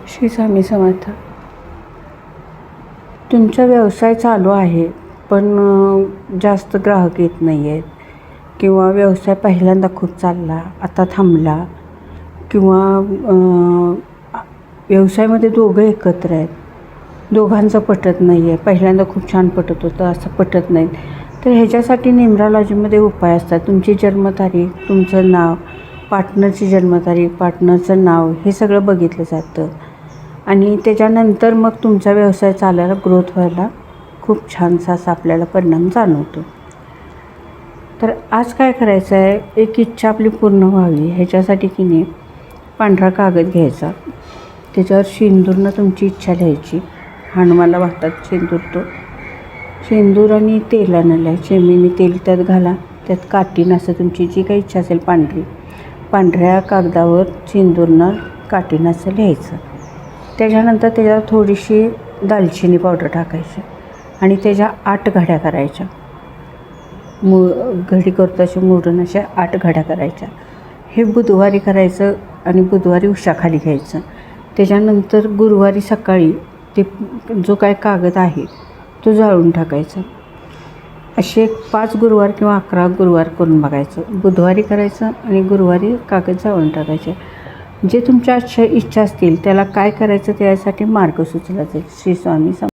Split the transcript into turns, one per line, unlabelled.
श्री स्वामी समर्थ. तुमचा व्यवसाय चालू आहे पण जास्त ग्राहक येत नाही आहेत, किंवा व्यवसाय पहिल्यांदा खूप चालला आता थांबला, किंवा व्यवसायामध्ये दोघं एकत्र आहेत, दोघांचं पटत नाही आहे. पहिल्यांदा खूप छान पटत होतं, असं पटत नाही. तर ह्याच्यासाठी न्यूमरॉलॉजीमध्ये उपाय असतात. तुमची जन्मतारीख, तुमचं नाव, पार्टनरची जन्मतारीख, पार्टनरचं नाव, हे सगळं बघितलं जातं. आणि त्याच्यानंतर मग तुमचा व्यवसाय चालायला, ग्रोथ व्हायला खूप छानसा असा आपल्याला परिणाम जाणवतो. तर आज काय करायचं आहे, एक इच्छा आपली पूर्ण व्हावी ह्याच्यासाठी की नाही, पांढरा कागद घ्यायचा, त्याच्यावर शेंदूरनं तुमची इच्छा लिहायची. हनुमानला वाहतात शेंदूर, तो शेंदूर आणि तेलानं लिहा. चेमीने तेल त्यात घाला, त्यात काठीनं असं तुमची जी काही इच्छा असेल पांढऱ्या कागदावर शेंदूरनं काठीनं असं लिहायचं. त्याच्यानंतर त्याच्यावर थोडीशी दालचिनी पावडर टाकायची आणि त्याच्या 8 घड्या करायच्या. घडी करतो असे मोडून अशा 8 घड्या करायच्या. हे बुधवारी करायचं आणि बुधवारी उशाखाली घ्यायचं. त्याच्यानंतर गुरुवारी सकाळी ते जो काय कागद आहे तो जाळून टाकायचा. असे 5 गुरुवार किंवा 11 गुरुवार करून बघायचं. बुधवारी करायचं आणि गुरुवारी कागद जाळून टाकायचे. जे तुमच्या इच्छा असतील त्याला काय करायचं त्यासाठी मार्ग सुचला जाईल. श्री स्वामी समर्थ.